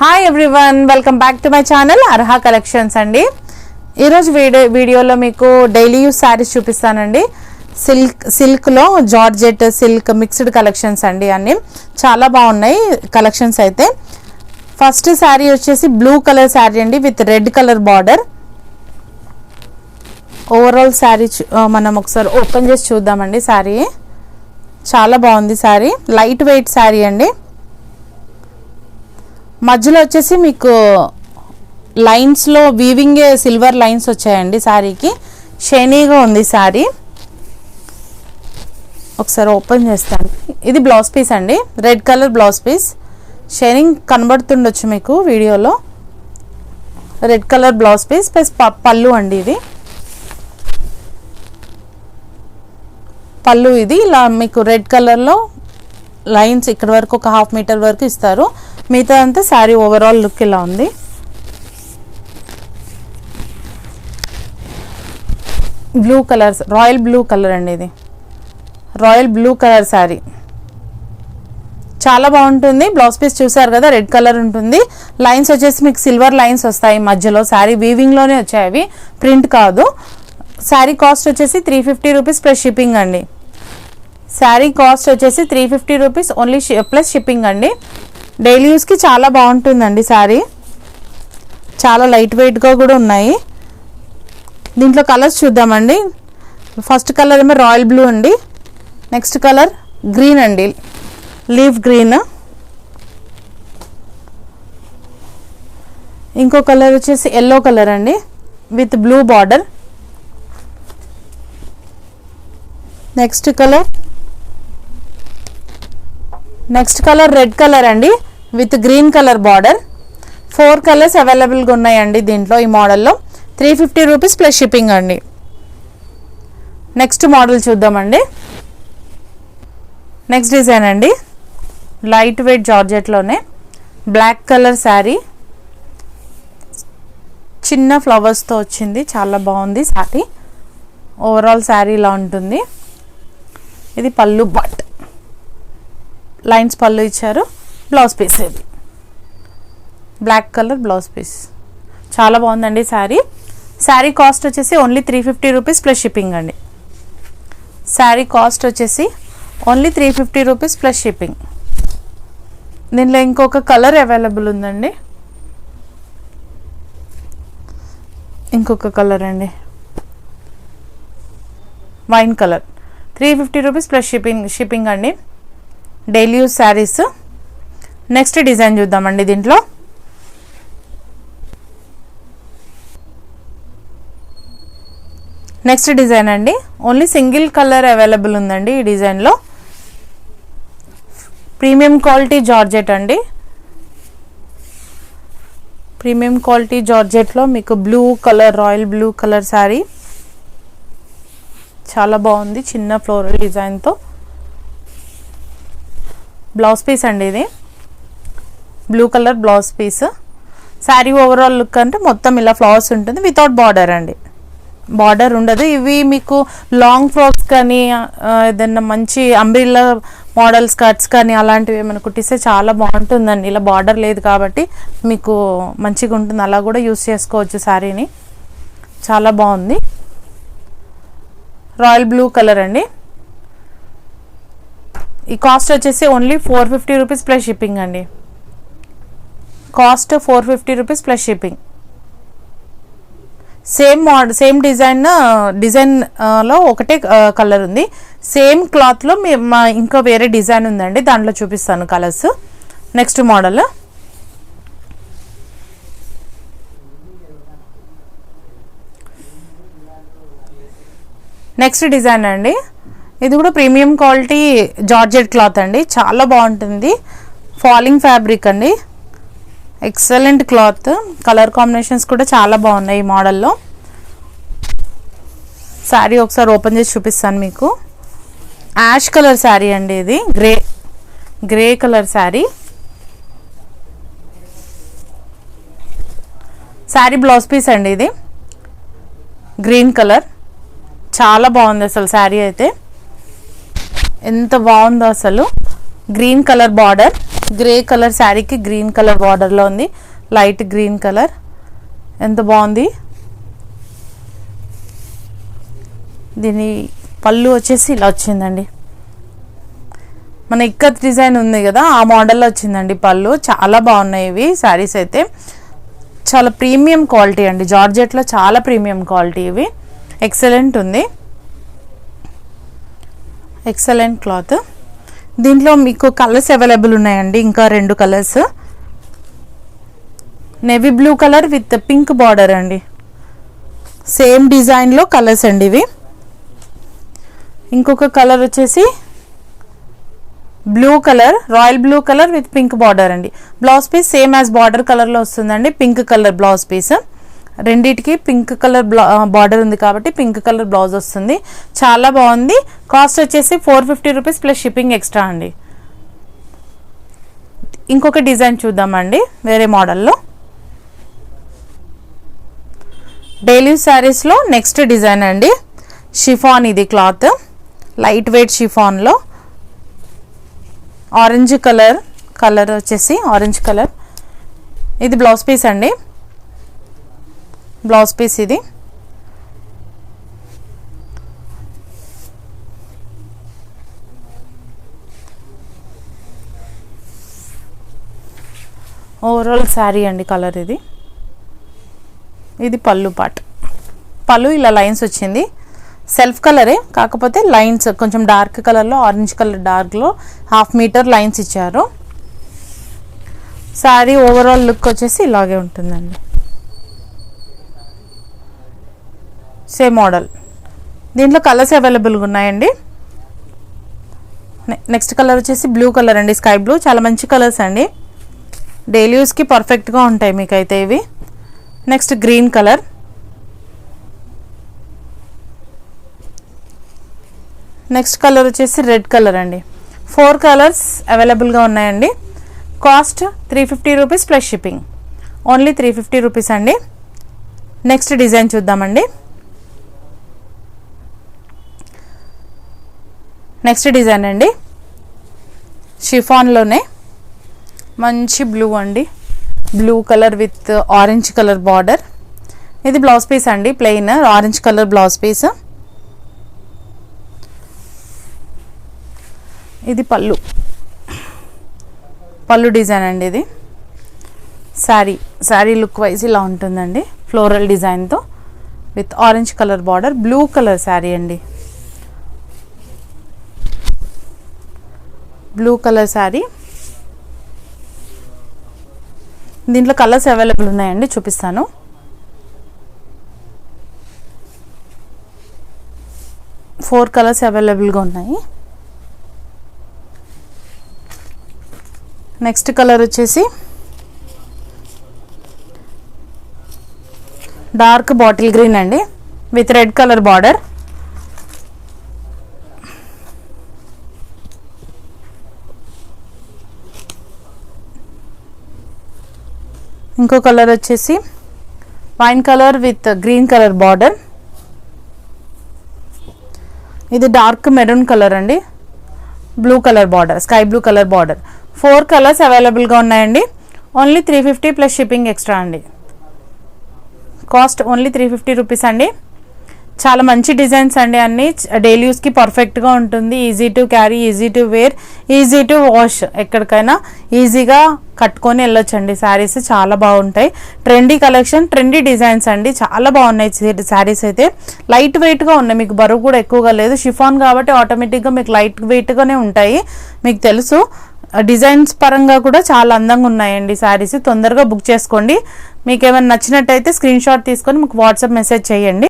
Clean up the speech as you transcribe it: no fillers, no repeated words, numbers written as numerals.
Hi everyone, welcome back to my channel Arha collections అండి. ఈరోజు వీడియోలో మీకు డైలీ యూస్ శారీస్ చూపిస్తానండి. సిల్క్లో జార్జెట్ సిల్క్ మిక్స్డ్ కలెక్షన్స్ అండి. అన్నీ చాలా బాగున్నాయి కలెక్షన్స్ అయితే. ఫస్ట్ శారీ వచ్చేసి బ్లూ కలర్ శారీ అండి with red colour border. Overall sari మనం ఒకసారి ఓపెన్ చేసి చూద్దామండి. శారీ చాలా బాగుంది. శారీ లైట్ వెయిట్ శారీ అండి. మధ్యలో వచ్చేసి మీకు లైన్స్లో వీవింగ్ సిల్వర్ లైన్స్ వచ్చాయండి. శారీకి షైనీగా ఉంది శారీ. ఒకసారి ఓపెన్ చేస్తాను. ఇది బ్లౌజ్ పీస్ అండి, red colour blouse piece. Shining కనబడుతుండొచ్చు మీకు వీడియోలో. Red colour blouse piece plus పళ్ళు అండి. ఇది పళ్ళు. ఇది ఇలా మీకు రెడ్ కలర్లో లైన్స్ ఇక్కడ వరకు ఒక హాఫ్ మీటర్ వరకు ఇస్తారు. మిగతా అంతా శారీ ఓవరాల్ లుక్ ఇలా ఉంది. Blue colour, royal blue colour అండి. ఇది రాయల్ బ్లూ కలర్ శారీ చాలా బాగుంటుంది. బ్లౌజ్ పీస్ చూసారు కదా, రెడ్ కలర్ ఉంటుంది. లైన్స్ వచ్చేసి మీకు సిల్వర్ లైన్స్ వస్తాయి మధ్యలో. శారీ వీవింగ్లోనే వచ్చాయి, అవి ప్రింట్ కాదు. శారీ కాస్ట్ వచ్చేసి 350 రూపీస్ ప్లస్ షిప్పింగ్ అండి. శారీ కాస్ట్ వచ్చేసి 350 రూపీస్ ఓన్లీ ప్లస్ షిప్పింగ్ అండి. డైలీ యూస్కి చాలా బాగుంటుందండి. శారీ చాలా లైట్ వెయిట్గా కూడా ఉన్నాయి. దీంట్లో కలర్స్ చూద్దామండి. ఫస్ట్ కలర్ ఏమో రాయల్ బ్లూ అండి. నెక్స్ట్ కలర్ గ్రీన్ అండి, లీఫ్ గ్రీన్. ఇంకో కలర్ వచ్చేసి ఎల్లో కలర్ అండి with blue border. Next colour red colour అండి with green colour border. 4 colours అవైలబుల్గా ఉన్నాయండి దీంట్లో. ఈ మోడల్లో 350 రూపీస్ ప్లస్ షిప్పింగ్ అండి. నెక్స్ట్ మోడల్ చూద్దామండి. నెక్స్ట్ డిజైన్ అండి, లైట్ వెయిట్ జార్జెట్లోనే బ్లాక్ కలర్ శారీ. చిన్న ఫ్లవర్స్తో వచ్చింది, చాలా బాగుంది శారీ. ఓవరాల్ శారీ ఇలా ఉంటుంది. ఇది పళ్ళు, బట్ లైన్స్ పళ్ళు ఇచ్చారు. బ్లౌజ్ పీస్ ఇది బ్లాక్ కలర్ బ్లౌజ్ పీస్. చాలా బాగుందండి శారీ. శారీ కాస్ట్ వచ్చేసి ఓన్లీ 350 రూపీస్ ప్లస్ షిప్పింగ్ అండి. శారీ కాస్ట్ వచ్చేసి ఓన్లీ 350 రూపీస్ ప్లస్ షిప్పింగ్. దీనిలో ఇంకొక కలర్ అవైలబుల్ ఉందండి. ఇంకొక కలర్ అండి, wine colour. 350 rupees plus shipping అండి. Daily use saris. Next design చూద్దామండి. దీంట్లో నెక్స్ట్ డిజైన్ అండి, ఓన్లీ సింగిల్ కలర్ అవైలబుల్ ఉందండి ఈ డిజైన్లో. ప్రీమియం క్వాలిటీ జార్జెట్ అండి. ప్రీమియం క్వాలిటీ జార్జెట్లో మీకు blue colour, royal blue colour sari చాలా బాగుంది. చిన్న ఫ్లోరల్ డిజైన్తో బ్లౌజ్ పీస్ అండి. ఇది blue colour blouse piece. Sari overall look అంటే మొత్తం ఇలా ఫ్లవర్స్ ఉంటుంది, వితౌట్ బార్డర్ అండి. బార్డర్ ఉండదు. ఇవి మీకు లాంగ్ ఫ్రాక్స్ కానీ ఏదన్నా మంచి అంబ్రిల్లా మోడల్ స్కర్ట్స్ కానీ అలాంటివి ఏమైనా కుట్టిస్తే చాలా బాగుంటుందండి. ఇలా బార్డర్ లేదు కాబట్టి మీకు మంచిగా ఉంటుంది. అలా కూడా యూస్ చేసుకోవచ్చు శారీని. చాలా బాగుంది. రాయల్ బ్లూ కలర్ అండి. ఈ కాస్ట్ వచ్చేసి ఓన్లీ 450 రూపీస్ ప్లస్ షిప్పింగ్ అండి. Cost 450 rupees plus shipping. Same డిజైన్లో ఒకటే కలర్ ఉంది. సేమ్ క్లాత్లో ఇంకా వేరే డిజైన్ ఉందండి, దాంట్లో చూపిస్తాను colours. Next model next design అండి. ఇది కూడా ప్రీమియం క్వాలిటీ జార్జెట్ క్లాత్ అండి. చాలా బాగుంటుంది. ఫాలింగ్ ఫ్యాబ్రిక్ అండి. Excellent cloth. కలర్ కాంబినేషన్స్ కూడా చాలా బాగున్నాయి ఈ మోడల్లో. శారీ ఒకసారి ఓపెన్ చేసి చూపిస్తాను మీకు. యాష్ కలర్ శారీ అండి. ఇది grey colour sari. Sari blouse piece అండి. ఇది గ్రీన్ కలర్. చాలా బాగుంది అసలు శారీ అయితే. ఎంత బాగుందో అసలు. Green colour border. Grey colour శారీకి గ్రీన్ కలర్ బార్డర్లో ఉంది, లైట్ గ్రీన్ కలర్, ఎంత బాగుంది. దీని పళ్ళు వచ్చేసి ఇలా వచ్చిందండి, మన ఇక్కత్ డిజైన్ ఉంది కదా ఆ మోడల్లో వచ్చిందండి పళ్ళు. చాలా బాగున్నాయి ఇవి శారీస్ అయితే, చాలా ప్రీమియం క్వాలిటీ అండి, జార్జెట్లో చాలా ప్రీమియం క్వాలిటీ ఇవి. ఎక్సలెంట్ ఉంది, ఎక్సలెంట్ క్లాత్. దీంట్లో మీకు కలర్స్ అవైలబుల్ ఉన్నాయండి, ఇంకా 2 colours. Navy blue colour with pink border అండి, సేమ్ డిజైన్లో కలర్స్ అండి ఇవి. ఇంకొక కలర్ వచ్చేసి blue colour, royal blue colour with pink border అండి. Blouse piece same as border కలర్లో వస్తుందండి, పింక్ కలర్ బ్లౌజ్ పీస్. రెండిటికి పింక్ కలర్ బార్డర్ ఉంది కాబట్టి పింక్ కలర్ బ్లౌజ్ వస్తుంది, చాలా బాగుంది. కాస్ట్ వచ్చేసి 450 రూపీస్ ప్లస్ షిప్పింగ్ ఎక్స్ట్రా అండి. ఇంకొక డిజైన్ చూద్దామండి వేరే మోడల్లో. డైలీ శారీస్లో నెక్స్ట్ డిజైన్ అండి, షిఫాన్. ఇది క్లాత్ లైట్ వెయిట్ షిఫాన్లో ఆరెంజ్ కలర్ వచ్చేసి ఆరెంజ్ కలర్. ఇది బ్లౌజ్ పీస్ అండి, బ్లౌజ్ పీస్ ఇది. ఓవరాల్ శారీ అండి కలర్ ఇది. ఇది పళ్ళు పార్ట్, పళ్ళు ఇలా లైన్స్ వచ్చింది, సెల్ఫ్ కలరే కాకపోతే లైన్స్ కొంచెం డార్క్ కలర్లో, ఆరెంజ్ కలర్ డార్క్లో 1/2 మీటర్ లైన్స్ ఇచ్చారు. శారీ ఓవరాల్ లుక్ వచ్చేసి ఇలాగే ఉంటుందండి, సేమ్ మోడల్. దీంట్లో కలర్స్ అవైలబుల్గా ఉన్నాయండి. నెక్స్ట్ కలర్ వచ్చేసి బ్లూ కలర్ అండి, స్కై బ్లూ. చాలా మంచి కలర్స్ అండి, డైలీ యూస్కి పర్ఫెక్ట్గా ఉంటాయి మీకైతే ఇవి. Next green colour, next colour వచ్చేసి రెడ్ కలర్ అండి. 4 కలర్స్ అవైలబుల్గా ఉన్నాయండి. Cost 350 rupees plus shipping, only 350 rupees అండి. నెక్స్ట్ డిజైన్ చూద్దామండి. నెక్స్ట్ డిజైన్ అండి, షిఫాన్లోనే మంచి బ్లూ అండి, blue colour with orange colour border. ఇది బ్లౌజ్ పీస్ అండి, plain orange colour blouse piece. ఇది పళ్ళు డిజైన్ అండి. ఇది శారీ లుక్ వైజ్ ఇలా ఉంటుందండి, ఫ్లోరల్ డిజైన్తో with orange colour border. Blue colour sari అండి, బ్లూ కలర్ శారీ. దీంట్లో కలర్స్ అవైలబుల్ ఉన్నాయండి, చూపిస్తాను. ఫోర్ కలర్స్ అవైలబుల్గా ఉన్నాయి. నెక్స్ట్ కలర్ వచ్చేసి డార్క్ బాటిల్ గ్రీన్ అండి విత్ రెడ్ కలర్ బార్డర్. ఇంకో కలర్ వచ్చేసి wine colour with green colour border. ఇది డార్క్ మెరూన్ కలర్ అండి, blue colour border, sky blue colour border. 4 colours అవైలబుల్గా ఉన్నాయండి. ఓన్లీ 350 ప్లస్ షిప్పింగ్ ఎక్స్ట్రా అండి. Cost only 350 rupees అండి. చాలా మంచి డిజైన్స్ అండి, అన్నీ డైలీ యూస్కి పర్ఫెక్ట్గా ఉంటుంది. Easy to carry, easy to wear, easy to wash. ఎక్కడికైనా ఈజీగా కట్టుకొని వెళ్ళొచ్చండి. శారీస్ చాలా బాగుంటాయి. ట్రెండీ కలెక్షన్, ట్రెండీ డిజైన్స్ అండి, చాలా బాగున్నాయి శారీస్ అయితే. లైట్ వెయిట్గా ఉన్నాయి, మీకు బరువు కూడా ఎక్కువగా లేదు. షిఫాన్ కాబట్టి ఆటోమేటిక్గా మీకు లైట్ వెయిట్గానే ఉంటాయి. మీకు తెలుసు, డిజైన్స్ పరంగా కూడా చాలా అందంగా ఉన్నాయండి శారీస్. తొందరగా బుక్ చేసుకోండి. మీకు ఏమైనా నచ్చినట్టయితే స్క్రీన్ షాట్ తీసుకొని మీకు వాట్సాప్ మెసేజ్ చేయండి.